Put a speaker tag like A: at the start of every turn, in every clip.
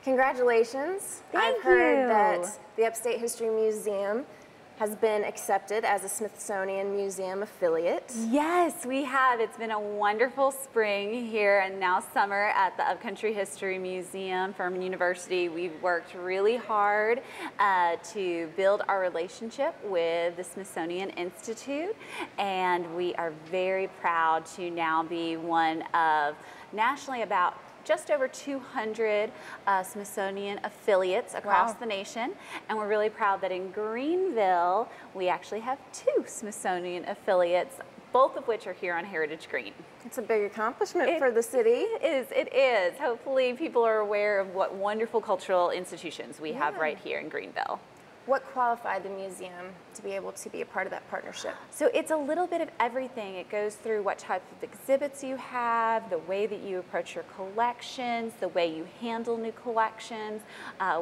A: Congratulations.
B: Thank
A: I've heard
B: you.
A: that the Upstate History Museum has been accepted as a Smithsonian Museum affiliate.
B: Yes, we have. It's been a wonderful spring here and now summer at the Upcountry History Museum, Furman University. We've worked really hard to build our relationship with the Smithsonian Institute, and we are very proud to now be one of nationally about just over 200 Smithsonian affiliates across the nation, and we're really proud that in Greenville we actually have 2 Smithsonian affiliates, both of which are here on Heritage Green.
A: It's a big accomplishment for the city.
B: It is. Hopefully people are aware of what wonderful cultural institutions we have right here in Greenville.
A: What qualified the museum to be able to be a part of that partnership?
B: So it's a little bit of everything. It goes through what type of exhibits you have, the way that you approach your collections, the way you handle new collections,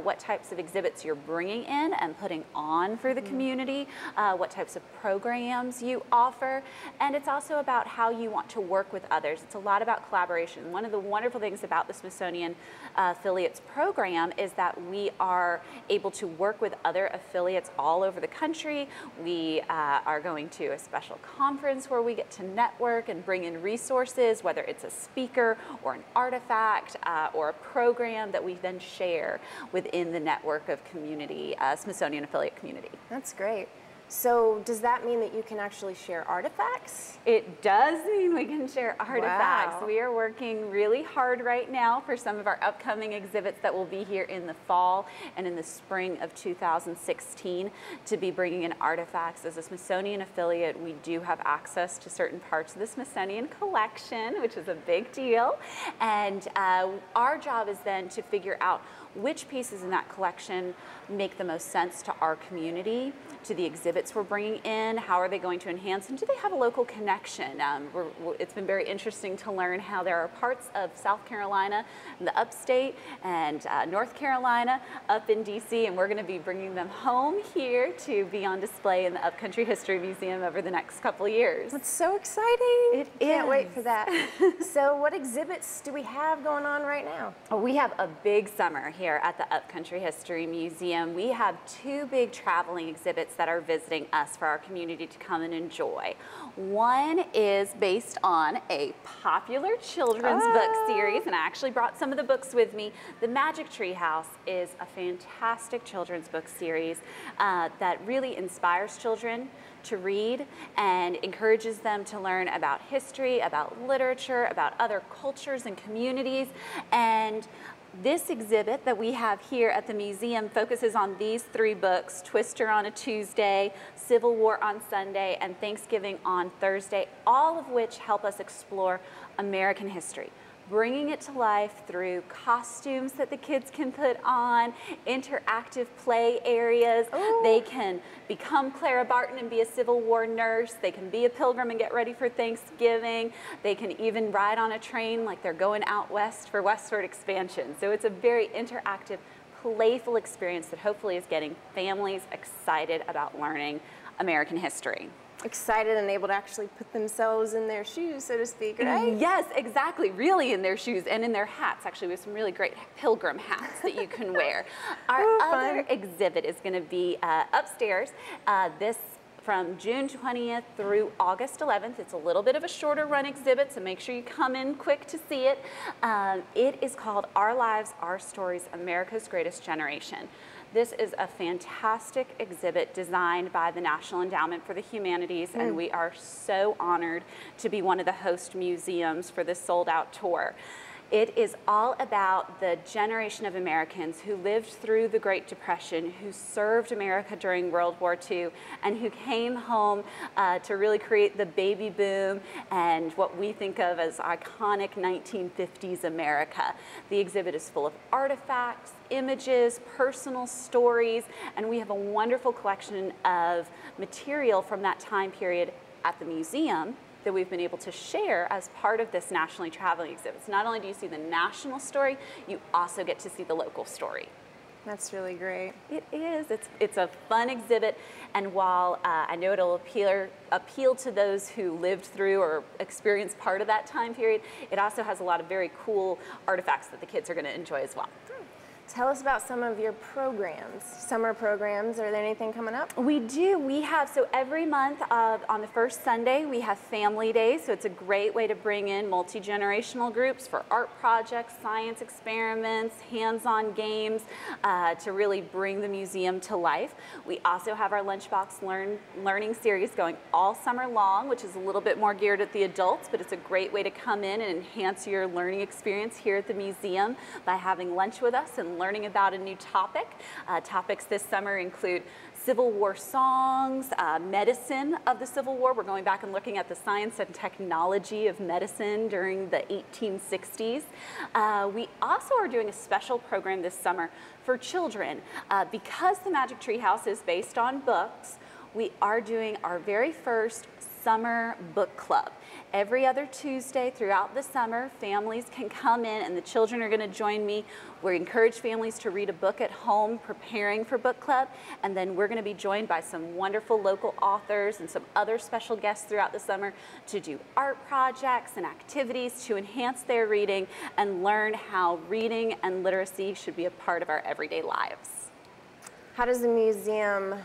B: what types of exhibits you're bringing in and putting on for the community, what types of programs you offer, and it's also about how you want to work with others. It's a lot about collaboration. One of the wonderful things about the Smithsonian Affiliates program is that we are able to work with other affiliates all over the country. We are going to a special conference where we get to network and bring in resources, whether it's a speaker or an artifact or a program that we then share within the network of community, Smithsonian affiliate community.
A: That's great. So does that mean that you can actually share artifacts?
B: It does mean we can share artifacts.
A: Wow.
B: We are working really hard right now for some of our upcoming exhibits that will be here in the fall and in the spring of 2016 to be bringing in artifacts. As a Smithsonian affiliate, we do have access to certain parts of the Smithsonian collection, which is a big deal. And our job is then to figure out which pieces in that collection make the most sense to our community, to the exhibits we're bringing in, how are they going to enhance, and do they have a local connection? It's been very interesting to learn how there are parts of South Carolina, the upstate, and North Carolina up in DC, and we're going to be bringing them home here to be on display in the Upcountry History Museum over the next couple of years.
A: That's so exciting.
B: It
A: Can't
B: is.
A: wait for that. So what exhibits do we have going on right now?
B: We have a big summer here at the Upcountry History Museum. We have 2 big traveling exhibits that are visiting us for our community to come and enjoy. One is based on a popular children's book series, and I actually brought some of the books with me. The Magic Tree House is a fantastic children's book series that really inspires children to read and encourages them to learn about history, about literature, about other cultures and communities. And this exhibit that we have here at the museum focuses on these 3 books: Twister on a Tuesday, Civil War on Sunday, and Thanksgiving on Thursday, all of which help us explore American history, bringing it to life through costumes that the kids can put on, interactive play areas.
A: Ooh.
B: They can become Clara Barton and be a Civil War nurse. They can be a pilgrim and get ready for Thanksgiving. They can even ride on a train like they're going out west for westward expansion. So it's a very interactive, playful experience that hopefully is getting families excited about learning American history.
A: Excited and able to actually put themselves in their shoes, so to speak, right?
B: Yes, exactly. Really in their shoes and in their hats. Actually, we have some really great pilgrim hats that you can wear. Our other exhibit is going to be upstairs. This from June 20th through August 11th. It's a little bit of a shorter run exhibit, so make sure you come in quick to see it. It is called Our Lives, Our Stories, America's Greatest Generation. This is a fantastic exhibit designed by the National Endowment for the Humanities, and we are so honored to be one of the host museums for this sold-out tour. It is all about the generation of Americans who lived through the Great Depression, who served America during World War II, and who came home to really create the baby boom and what we think of as iconic 1950s America. The exhibit is full of artifacts, images, personal stories, and we have a wonderful collection of material from that time period at the museum that we've been able to share as part of this nationally traveling exhibit. So not only do you see the national story, you also get to see the local story.
A: That's really great.
B: It is. It's a fun exhibit, and while I know it'll appeal to those who lived through or experienced part of that time period, it also has a lot of very cool artifacts that the kids are going to enjoy as well.
A: Tell us about some of your programs, summer programs. Are there anything coming up?
B: We do. We have, so every month on the first Sunday, we have family days. So it's a great way to bring in multi-generational groups for art projects, science experiments, hands-on games to really bring the museum to life. We also have our Lunchbox Learning series going all summer long, which is a little bit more geared at the adults, but it's a great way to come in and enhance your learning experience here at the museum by having lunch with us and learning about a new topic. Topics this summer include Civil War songs, medicine of the Civil War. We're going back and looking at the science and technology of medicine during the 1860s. We also are doing a special program this summer for children. Because the Magic Tree House is based on books, we are doing our very first summer book club. Every other Tuesday throughout the summer, families can come in and the children are going to join me. We encourage families to read a book at home preparing for book club, and then we're going to be joined by some wonderful local authors and some other special guests throughout the summer to do art projects and activities to enhance their reading and learn how reading and literacy should be a part of our everyday lives.
A: How does the museum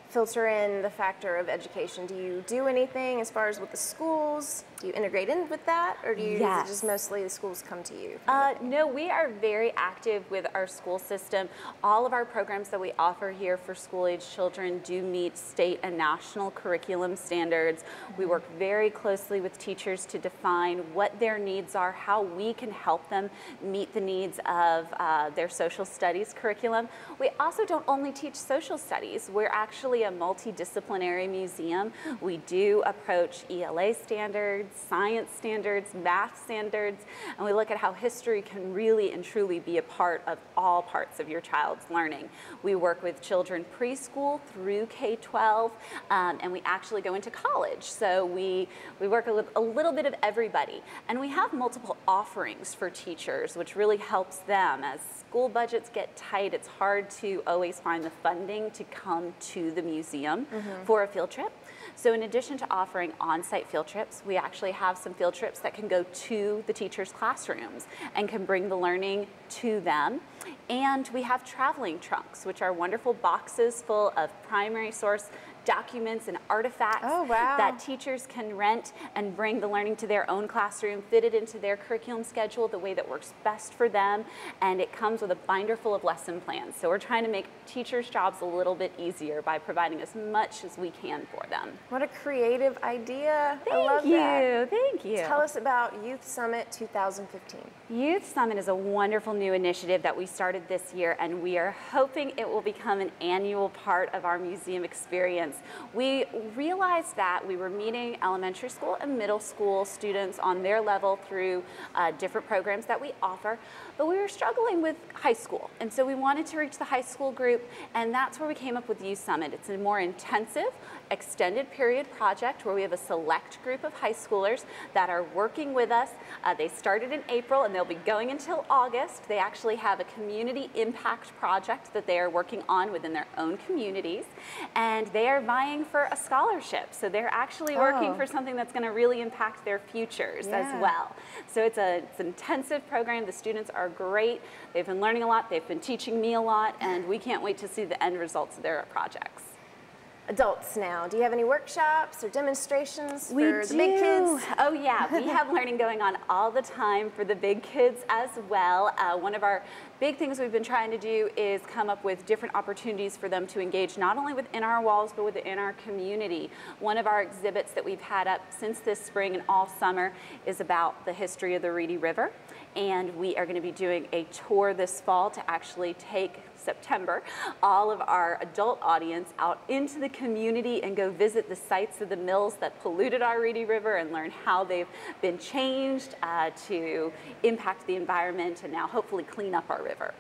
A: filter in the factor of education? Do you do anything as far as with the schools? Do you integrate in with that, or do you is it just mostly the schools come to you?
B: No, we are very active with our school system. All of our programs that we offer here for school-age children do meet state and national curriculum standards. We work very closely with teachers to define what their needs are, how we can help them meet the needs of their social studies curriculum. We also don't only teach social studies. We're actually a multidisciplinary museum. We do approach ELA standards, science standards, math standards, and we look at how history can really and truly be a part of all parts of your child's learning. We work with children preschool through K-12, and we actually go into college. So we work a little bit of everybody. And we have multiple offerings for teachers, which really helps them. As school budgets get tight, it's hard to always find the funding to come to the museum for a field trip. So in addition to offering on-site field trips, we actually have some field trips that can go to the teachers' classrooms and can bring the learning to them. And we have traveling trunks, which are wonderful boxes full of primary source documents and artifacts that teachers can rent and bring the learning to their own classroom, fit it into their curriculum schedule the way that works best for them, and it comes with a binder full of lesson plans. So we're trying to make teachers' jobs a little bit easier by providing as much as we can for them.
A: What a creative idea.
B: Thank
A: I love that.
B: Thank you.
A: Tell us about Youth Summit 2015.
B: Youth Summit is a wonderful new initiative that we started this year, and we are hoping it will become an annual part of our museum experience. We realized that we were meeting elementary school and middle school students on their level through different programs that we offer, but we were struggling with high school, and so we wanted to reach the high school group, and that's where we came up with Youth Summit. It's a more intensive, extended period project where we have a select group of high schoolers that are working with us. They started in April and they'll be going until August. They actually have a community impact project that they are working on within their own communities, and they are vying for a scholarship. So they're actually working for something that's going to really impact their futures as well. So it's an intensive program. The students are great. They've been learning a lot. They've been teaching me a lot, and we can't wait to see the end results of their projects.
A: Adults now, do you have any workshops or demonstrations for the big kids?
B: Oh yeah, we have learning going on all the time for the big kids as well. One of our big things we've been trying to do is come up with different opportunities for them to engage not only within our walls but within our community. One of our exhibits that we've had up since this spring and all summer is about the history of the Reedy River, and we are going to be doing a tour this fall to actually take September all of our adult audience out into the community and go visit the sites of the mills that polluted our Reedy River and learn how they've been changed to impact the environment and now hopefully clean up our river.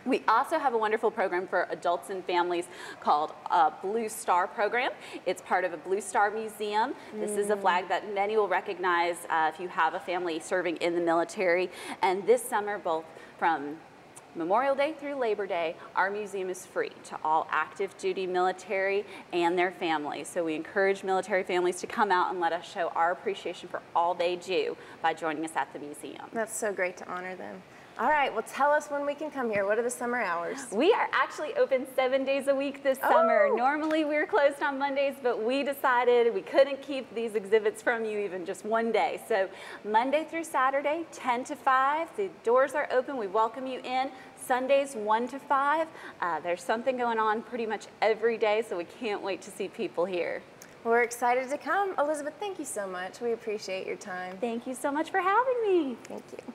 B: We also have a wonderful program for adults and families called Blue Star program. It's part of a Blue Star museum. This is a flag that many will recognize if you have a family serving in the military. And this summer, both from Memorial Day through Labor Day, our museum is free to all active duty military and their families. So we encourage military families to come out and let us show our appreciation for all they do by joining us at the museum.
A: That's so great to honor them. All right, well, tell us when we can come here. What are the summer hours?
B: We are actually open 7 days a week this summer. Normally we're closed on Mondays, but we decided we couldn't keep these exhibits from you even just one day. So Monday through Saturday, 10 to 5, the doors are open. We welcome you in. Sundays, 1 to 5. There's something going on pretty much every day, so we can't wait to see people here.
A: We're excited to come. Elizabeth, thank you so much. We appreciate your time.
B: Thank you so much for having me.
A: Thank you.